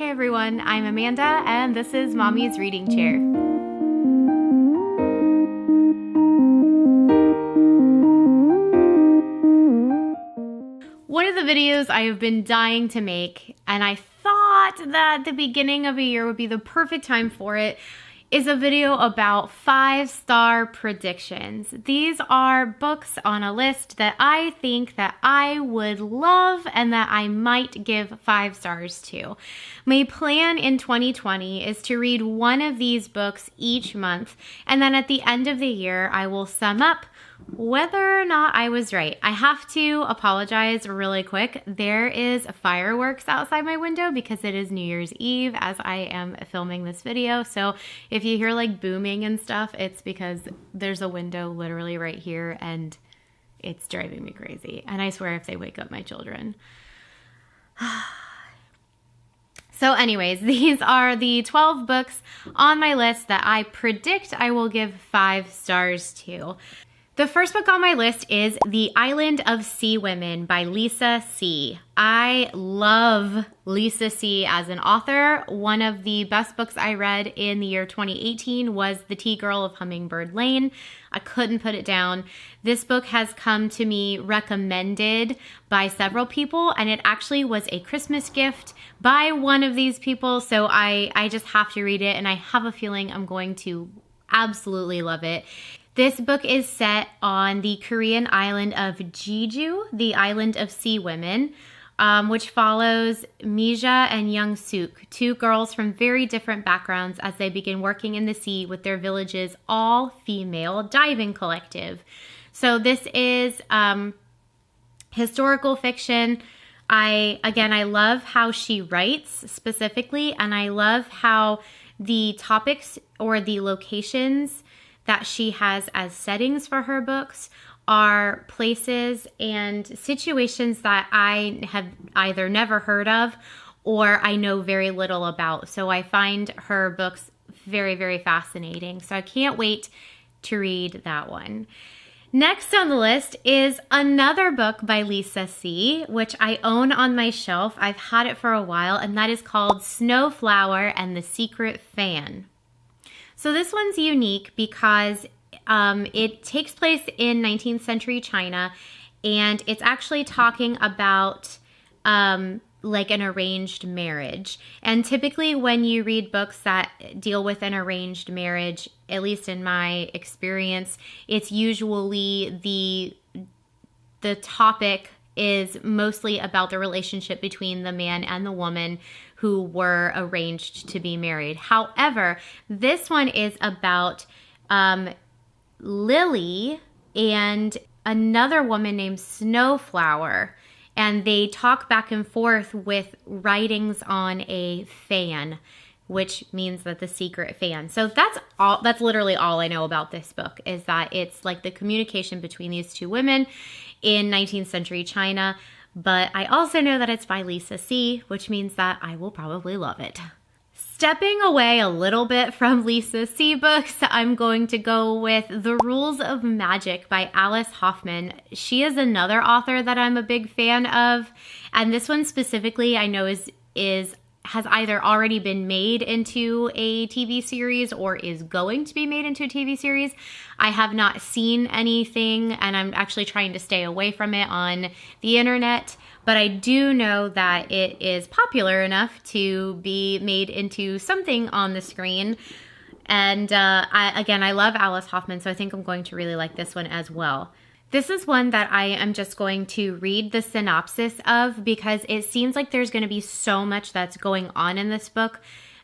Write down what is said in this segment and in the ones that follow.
Hey everyone, I'm Amanda, and this is Mommy's Reading Chair. One of the videos I have been dying to make, and I thought that the beginning of a year would be the perfect time for it, is a video about 5-star predictions. These are books on a list that I think that I would love and that I might give 5 stars to. My plan in 2020 is to read one of these books each month, and then at the end of the year, I will sum up whether or not I was right. I have to apologize really quick. There is fireworks outside my window because it is New Year's Eve as I am filming this video. So if you hear like booming and stuff, it's because there's a window literally right here and it's driving me crazy. And I swear if they wake up my children. So anyways, these are the 12 books on my list that I predict I will give 5 stars to. The first book on my list is The Island of Sea Women by Lisa C. I love Lisa C. as an author. One of the best books I read in the year 2018 was The Tea Girl of Hummingbird Lane. I couldn't put it down. This book has come to me recommended by several people, and it actually was a Christmas gift by one of these people, so I just have to read it, and I have a feeling I'm going to absolutely love it. This book is set on the Korean island of Jeju, the Island of Sea Women, which follows Mija and Young Suk, 2 girls from very different backgrounds as they begin working in the sea with their village's all-female diving collective. So this is historical fiction. I love how she writes specifically, and I love how the topics or the locations that she has as settings for her books are places and situations that I have either never heard of or I know very little about. So I find her books very, very fascinating. So I can't wait to read that one. Next on the list is another book by Lisa C., which I own on my shelf. I've had it for a while, and that is called Snowflower and the Secret Fan. So this one's unique because it takes place in 19th century China, and it's actually talking about like an arranged marriage. And typically when you read books that deal with an arranged marriage, at least in my experience, it's usually the topic is mostly about the relationship between the man and the woman who were arranged to be married. However, this one is about Lily and another woman named Snowflower, and they talk back and forth with writings on a fan, which means that the secret fan. So that's literally all I know about this book, is that it's like the communication between these 2 women in 19th century China. But I also know that it's by Lisa C., which means that I will probably love it. Stepping away a little bit from Lisa C. books, I'm going to go with The Rules of Magic by Alice Hoffman. She is another author that I'm a big fan of, and this one specifically I know has either already been made into a TV series or is going to be made into a TV series. I have not seen anything, and I'm actually trying to stay away from it on the internet, but I do know that it is popular enough to be made into something on the screen. And I love Alice Hoffman, so I think I'm going to really like this one as well. This is one that I am just going to read the synopsis of because it seems like there's going to be so much that's going on in this book,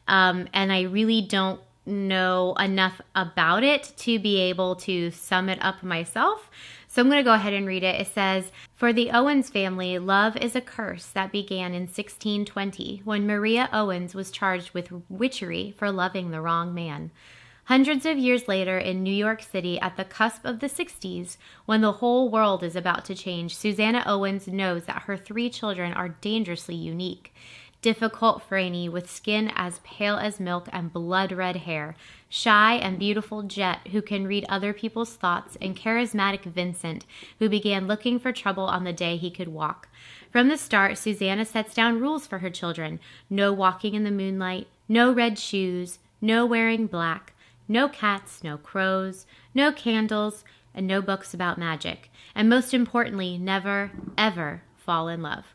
and I really don't know enough about it to be able to sum it up myself. So I'm going to go ahead and read it. It says, "For the Owens family, love is a curse that began in 1620 when Maria Owens was charged with witchery for loving the wrong man. Hundreds of years later in New York City at the cusp of the 60s, when the whole world is about to change, Susanna Owens knows that her 3 children are dangerously unique. difficult Franny with skin as pale as milk and blood-red hair, shy and beautiful Jet, who can read other people's thoughts, and charismatic Vincent, who began looking for trouble on the day he could walk. From the start, Susanna sets down rules for her children. No walking in the moonlight, no red shoes, no wearing black, no cats, no crows, no candles, and no books about magic. And most importantly, never, ever fall in love.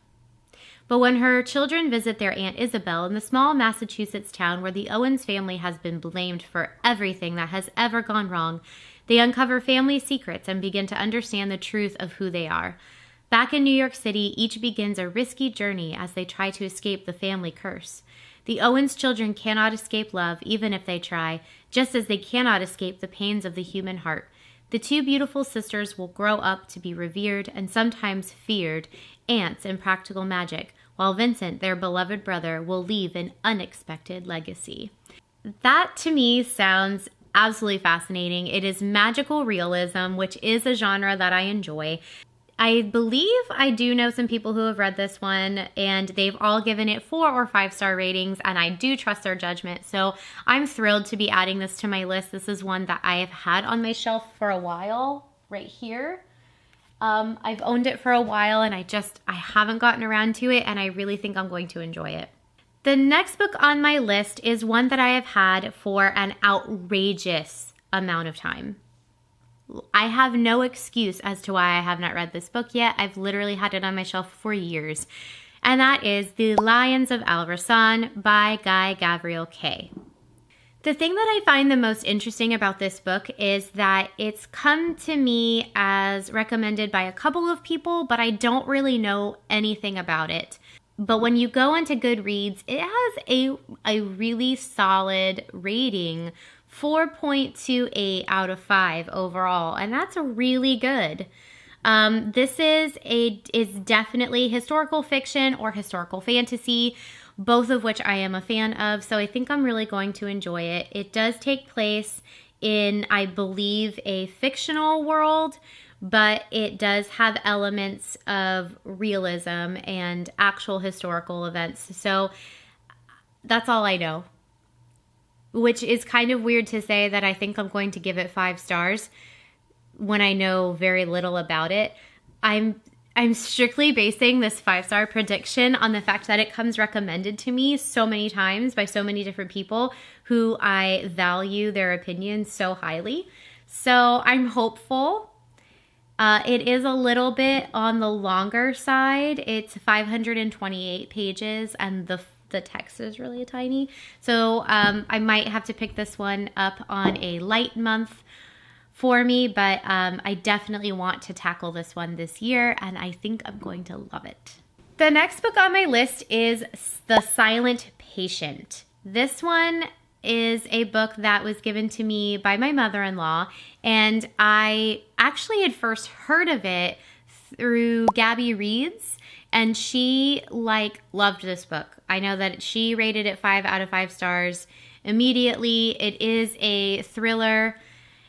But when her children visit their Aunt Isabel in the small Massachusetts town where the Owens family has been blamed for everything that has ever gone wrong, they uncover family secrets and begin to understand the truth of who they are. Back in New York City, each begins a risky journey as they try to escape the family curse. The Owens children cannot escape love, even if they try, just as they cannot escape the pains of the human heart. The two beautiful sisters will grow up to be revered and sometimes feared aunts in practical magic, while Vincent, their beloved brother, will leave an unexpected legacy. That, to me, sounds absolutely fascinating. It is magical realism, which is a genre that I enjoy. I believe I do know some people who have read this one, and they've all given it 4 or 5 star ratings, and I do trust their judgment. So I'm thrilled to be adding this to my list. This is one that I have had on my shelf for a while, right here. I've owned it for a while, and I haven't gotten around to it, and I really think I'm going to enjoy it. The next book on my list is one that I have had for an outrageous amount of time. I have no excuse as to why I have not read this book yet. I've literally had it on my shelf for years. And that is The Lions of Aalverson by Guy Gavriel Kay. The thing that I find the most interesting about this book is that it's come to me as recommended by a couple of people, but I don't really know anything about it. But when you go into Goodreads, it has a really solid rating, 4.28 out of 5 overall, and that's really good. This is definitely historical fiction or historical fantasy, both of which I am a fan of, so I think I'm really going to enjoy it. It does take place in, I believe, a fictional world, but it does have elements of realism and actual historical events, so that's all I know. Which is kind of weird to say that I think I'm going to give it 5 stars when I know very little about it. I'm strictly basing this 5-star prediction on the fact that it comes recommended to me so many times by so many different people who I value their opinions so highly. So I'm hopeful. It is a little bit on the longer side. It's 528 pages and the text is really tiny. So I might have to pick this one up on a light month for me, but I definitely want to tackle this one this year, and I think I'm going to love it. The next book on my list is The Silent Patient. This one is a book that was given to me by my mother-in-law, and I actually had first heard of it through Gabby Reads, and she loved this book. I know that she rated it 5 out of 5 stars immediately. It is a thriller,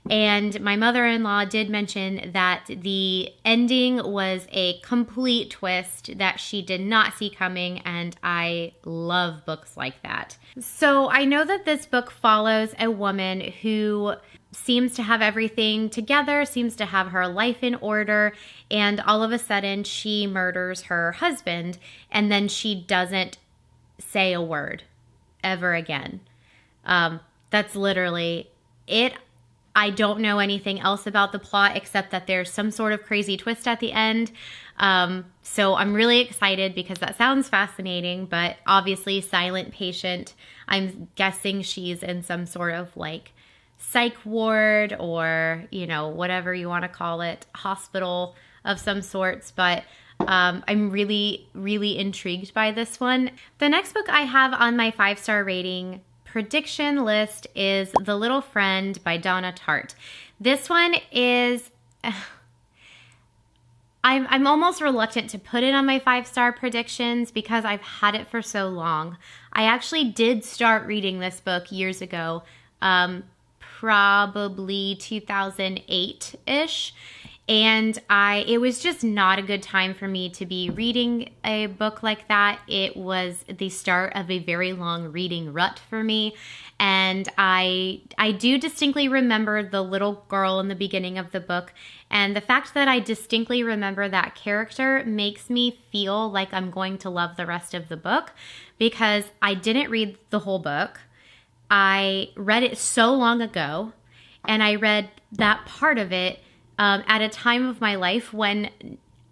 and my mother-in-law did mention that the ending was a complete twist that she did not see coming, and I love books like that. So I know that this book follows a woman who seems to have everything together, seems to have her life in order, and all of a sudden she murders her husband, and then she doesn't say a word ever again. That's literally it. I don't know anything else about the plot except that there's some sort of crazy twist at the end. So I'm really excited because that sounds fascinating, but obviously Silent Patient, I'm guessing she's in some sort of psych ward or, whatever you want to call it, hospital of some sorts, but I'm really, really intrigued by this one. The next book I have on my 5-star rating prediction list is The Little Friend by Donna Tartt. This one is, I'm almost reluctant to put it on my 5-star predictions because I've had it for so long. I actually did start reading this book years ago, probably 2008-ish. And it was just not a good time for me to be reading a book like that. It was the start of a very long reading rut for me. And I do distinctly remember the little girl in the beginning of the book. And the fact that I distinctly remember that character makes me feel like I'm going to love the rest of the book, because I didn't read the whole book. I read it so long ago, and I read that part of it at a time of my life when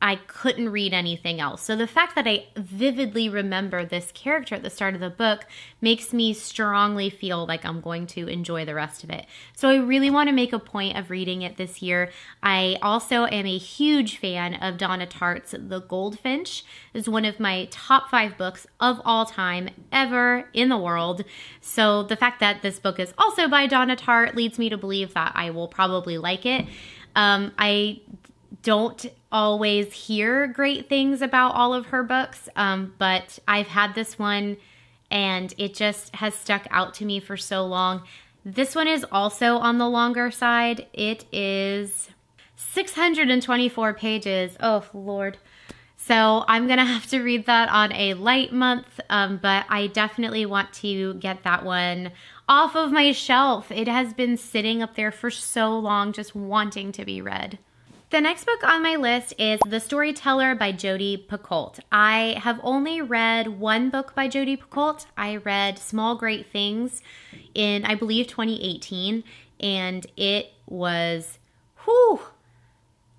I couldn't read anything else. So the fact that I vividly remember this character at the start of the book makes me strongly feel like I'm going to enjoy the rest of it. So I really want to make a point of reading it this year. I also am a huge fan of Donna Tartt's The Goldfinch. It's one of my top 5 books of all time ever in the world. So the fact that this book is also by Donna Tartt leads me to believe that I will probably like it. I don't always hear great things about all of her books, but I've had this one and it just has stuck out to me for so long. This one is also on the longer side. It is 624 pages. Oh, Lord. So I'm going to have to read that on a light month, but I definitely want to get that one off of my shelf. It has been sitting up there for so long, just wanting to be read. The next book on my list is The Storyteller by Jodi Picoult. I have only read one book by Jodi Picoult. I read Small Great Things in, I believe, 2018, and it was,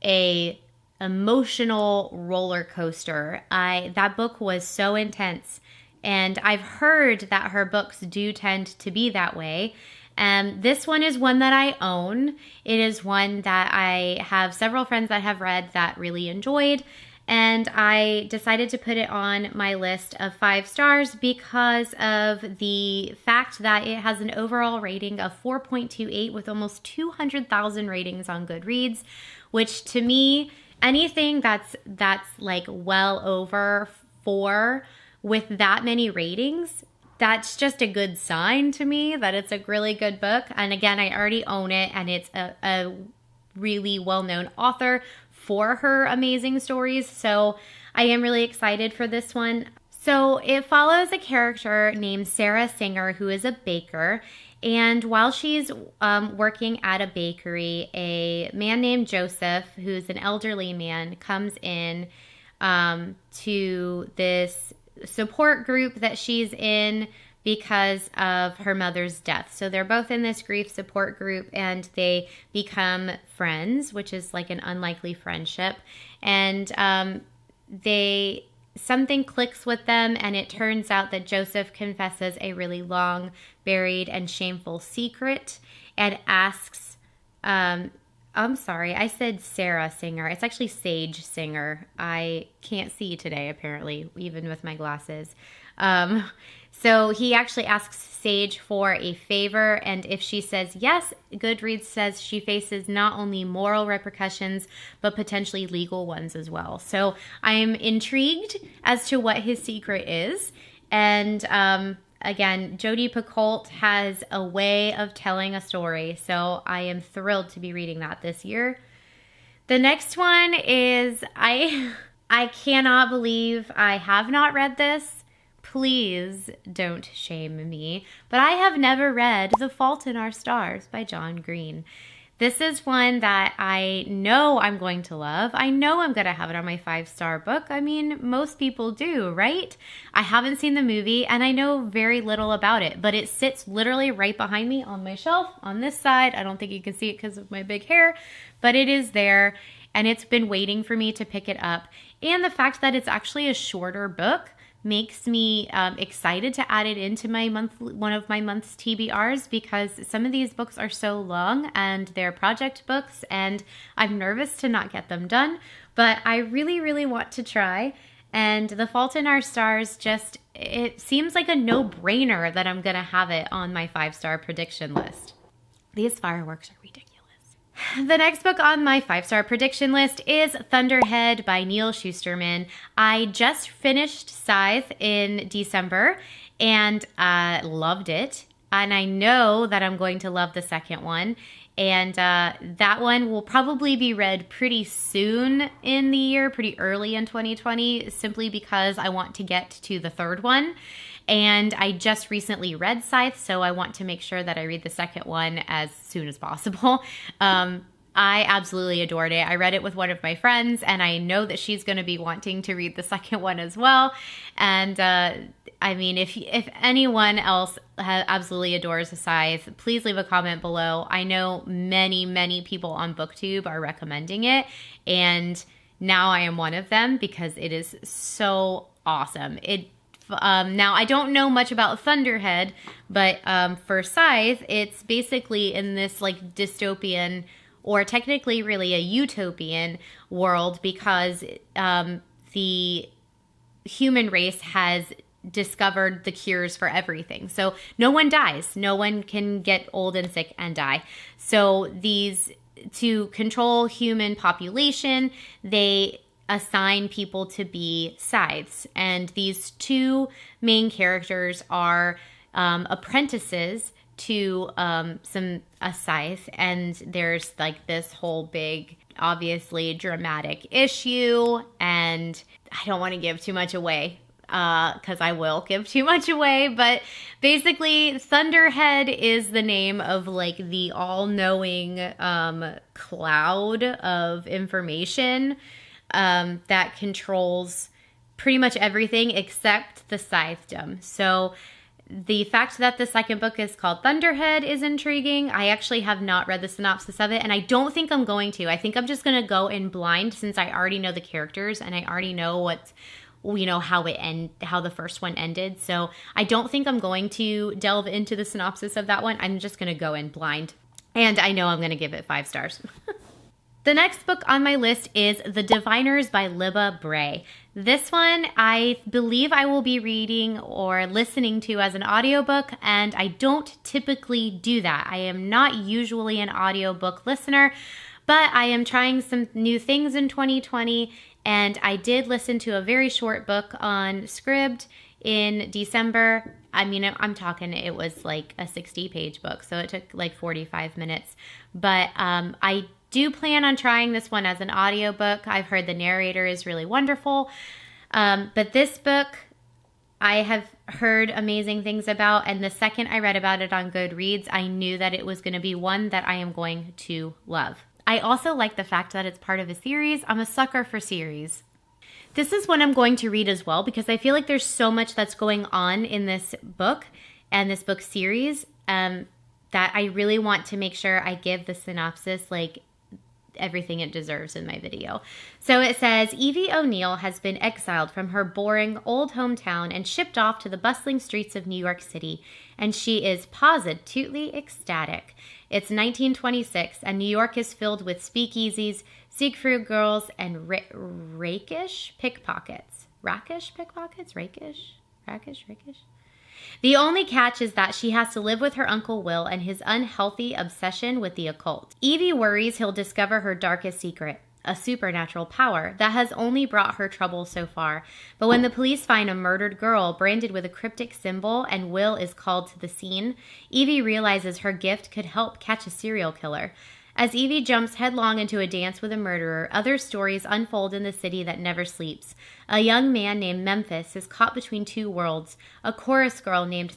a emotional roller coaster. That book was so intense, and I've heard that her books do tend to be that way. This one is one that I own. It is one that I have several friends that have read that really enjoyed, and I decided to put it on my list of 5 stars because of the fact that it has an overall rating of 4.28 with almost 200,000 ratings on Goodreads, which to me, anything that's like well over 4 with that many ratings, that's just a good sign to me that it's a really good book. And again, I already own it, and it's a really well-known author for her amazing stories. So I am really excited for this one. So it follows a character named Sarah Singer, who is a baker. And while she's working at a bakery, a man named Joseph, who's an elderly man, comes in to this support group that she's in because of her mother's death. So they're both in this grief support group, and they become friends, which is like an unlikely friendship. And something clicks with them, and it turns out that Joseph confesses a really long, buried, and shameful secret and asks, I'm sorry, I said Sarah Singer. It's actually Sage Singer. I can't see today, apparently, even with my glasses. So he actually asks Sage for a favor, and if she says yes, Goodreads says she faces not only moral repercussions, but potentially legal ones as well. So I'm intrigued as to what his secret is. And again, Jodi Picoult has a way of telling a story, so I am thrilled to be reading that this year. The next one is, I cannot believe I have not read this. Please don't shame me, but I have never read The Fault in Our Stars by John Green. This is one that I know I'm going to love. I know I'm going to have it on my 5-star book. I mean, most people do, right? I haven't seen the movie, and I know very little about it, but it sits literally right behind me on my shelf on this side. I don't think you can see it because of my big hair, but it is there, and it's been waiting for me to pick it up. And the fact that it's actually a shorter book makes me excited to add it into my one of my month's TBRs, because some of these books are so long and they're project books, and I'm nervous to not get them done, but I really, really want to try. And The Fault in Our Stars, it seems like a no-brainer that I'm going to have it on my 5-star prediction list. These fireworks are ridiculous. The next book on my 5-star prediction list is Thunderhead by Neal Shusterman. I just finished Scythe in December and loved it. And I know that I'm going to love the second one. And that one will probably be read pretty soon in the year, pretty early in 2020, simply because I want to get to the third one. And I just recently read Scythe, so I want to make sure that I read the second one as soon as possible. I absolutely adored it. I read it with one of my friends, and I know that she's going to be wanting to read the second one as well. And I mean, if anyone else absolutely adores Scythe, please leave a comment below. I know many people on BookTube are recommending it, and now I am one of them because it is so awesome. Now, I don't know much about Thunderhead, but for Scythe, it's basically in this like dystopian, or technically really a utopian world, because the human race has discovered the cures for everything. So no one dies. No one can get old and sick and die. So to control human population, they assign people to be scythes. And these two main characters are apprentices to a scythe, and there's like this whole big, obviously dramatic issue, and I don't want to give too much away because I will give too much away, but basically Thunderhead is the name of like the all-knowing cloud of information that controls pretty much everything except the scythedom. So the fact that the second book is called Thunderhead is intriguing. I actually have not read the synopsis of it, and I don't think I'm going to. I think I'm just going to go in blind, since I already know the characters and I already know how the first one ended. So I don't think I'm going to delve into the synopsis of that one. I'm just going to go in blind, and I know I'm going to give it 5 stars. The next book on my list is The Diviners by Libba Bray. This one I believe I will be reading or listening to as an audiobook, and I don't typically do that. I am not usually an audiobook listener, but I am trying some new things in 2020, and I did listen to a very short book on Scribd in December. I mean, I'm talking, it was like a 60-page book, so it took like 45 minutes. But I do plan on trying this one as an audiobook. I've heard the narrator is really wonderful. But this book I have heard amazing things about, and the second I read about it on Goodreads, I knew that it was going to be one that I am going to love. I also like the fact that it's part of a series. I'm a sucker for series. This is one I'm going to read as well, because I feel like there's so much that's going on in this book and this book series that I really want to make sure I give the synopsis like everything it deserves in my video. So it says, Evie O'Neill has been exiled from her boring old hometown and shipped off to the bustling streets of New York City, and she is positively ecstatic. It's 1926, and New York is filled with speakeasies, Siegfried girls, and rakish pickpockets. Rakish pickpockets? Rakish? The only catch is that she has to live with her Uncle Will and his unhealthy obsession with the occult. Evie worries he'll discover her darkest secret, a supernatural power that has only brought her trouble so far. But when the police find a murdered girl branded with a cryptic symbol and Will is called to the scene, Evie realizes her gift could help catch a serial killer. As Evie jumps headlong into a dance with a murderer, other stories unfold in the city that never sleeps. A young man named Memphis is caught between two worlds. A chorus girl named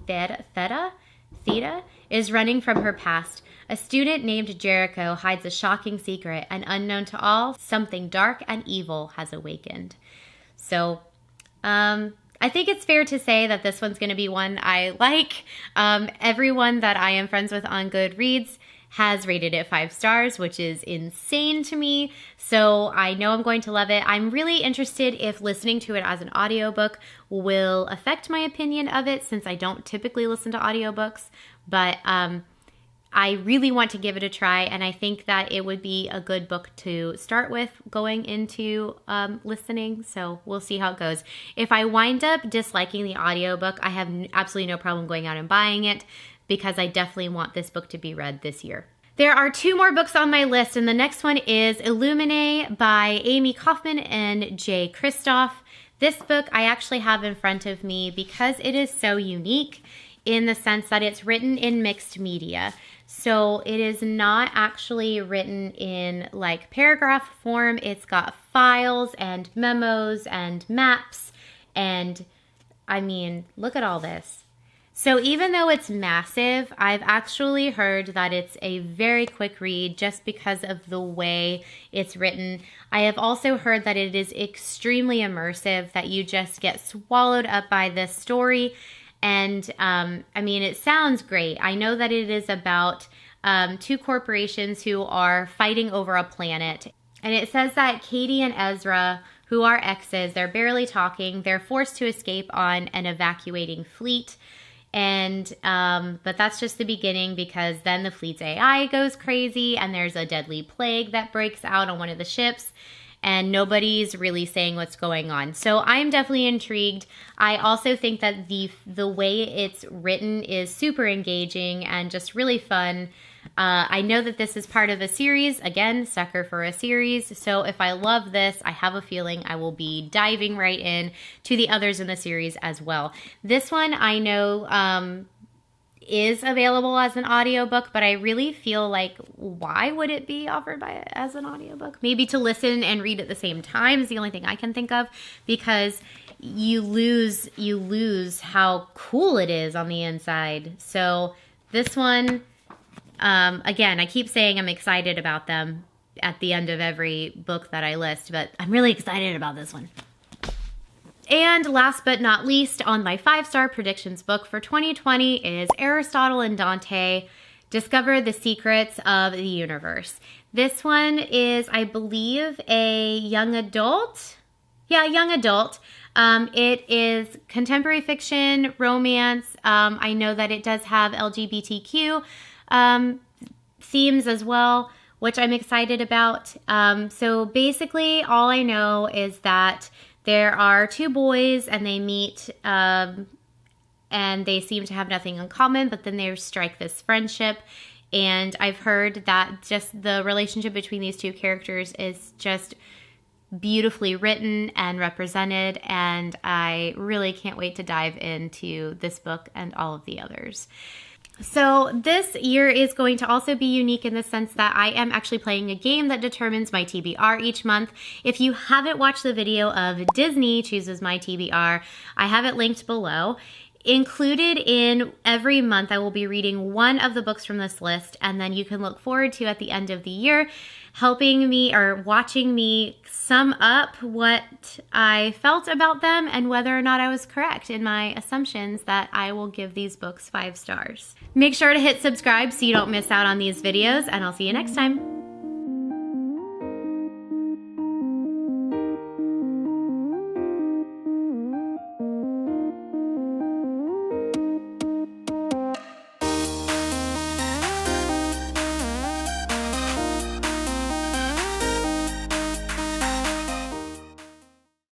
Theta is running from her past. A student named Jericho hides a shocking secret, and unknown to all, something dark and evil has awakened. So, I think it's fair to say that this one's going to be one I like. Everyone that I am friends with on Goodreads has rated it 5 stars, which is insane to me. So I know I'm going to love it. I'm really interested if listening to it as an audiobook will affect my opinion of it, since I don't typically listen to audiobooks. But I really want to give it a try, and I think that it would be a good book to start with going into listening. So we'll see how it goes. If I wind up disliking the audiobook, I have absolutely no problem going out and buying it, because I definitely want this book to be read this year. There are 2 more books on my list, and the next one is Illuminati by Amy Kaufman and Jay Kristoff. This book I actually have in front of me because it is so unique. in the sense that it's written in mixed media. So it is not actually written in like paragraph form. It's got files and memos and maps, and I mean, look at all this. So even though it's massive, I've actually heard that it's a very quick read just because of the way it's written. I have also heard that it is extremely immersive, that you just get swallowed up by this story. And I mean, it sounds great. I know that it is about two corporations who are fighting over a planet. And it says that Katie and Ezra, who are exes, they're barely talking. They're forced to escape on an evacuating fleet. And but that's just the beginning, because then the fleet's AI goes crazy and there's a deadly plague that breaks out on one of the ships, and nobody's really saying what's going on. So I'm definitely intrigued. I also think that the way it's written is super engaging and just really fun. I know that this is part of a series. Again, sucker for a series. So if I love this, I have a feeling I will be diving right in to the others in the series as well. This one I know is available as an audiobook, but I really feel like, why would it be offered as an audiobook? Maybe to listen and read at the same time is the only thing I can think of, because you lose how cool it is on the inside. So this one, again, I keep saying I'm excited about them at the end of every book that I list, but I'm really excited about this one. And last but not least, on my 5-star predictions book for 2020 is Aristotle and Dante, Discover the Secrets of the Universe. This one is, I believe, a young adult. Yeah, young adult. It is contemporary fiction, romance. I know that it does have LGBTQ themes as well, which I'm excited about. So basically, all I know is that there are two boys and they meet and they seem to have nothing in common, but then they strike this friendship. And I've heard that just the relationship between these two characters is just beautifully written and represented, and I really can't wait to dive into this book and all of the others. So this year is going to also be unique in the sense that I am actually playing a game that determines my TBR each month. If you haven't watched the video of Disney Chooses My TBR, I have it linked below. Included in every month, I will be reading one of the books from this list, and then you can look forward to, at the end of the year, helping me or watching me sum up what I felt about them and whether or not I was correct in my assumptions that I will give these books 5 stars. Make sure to hit subscribe so you don't miss out on these videos, and I'll see you next time.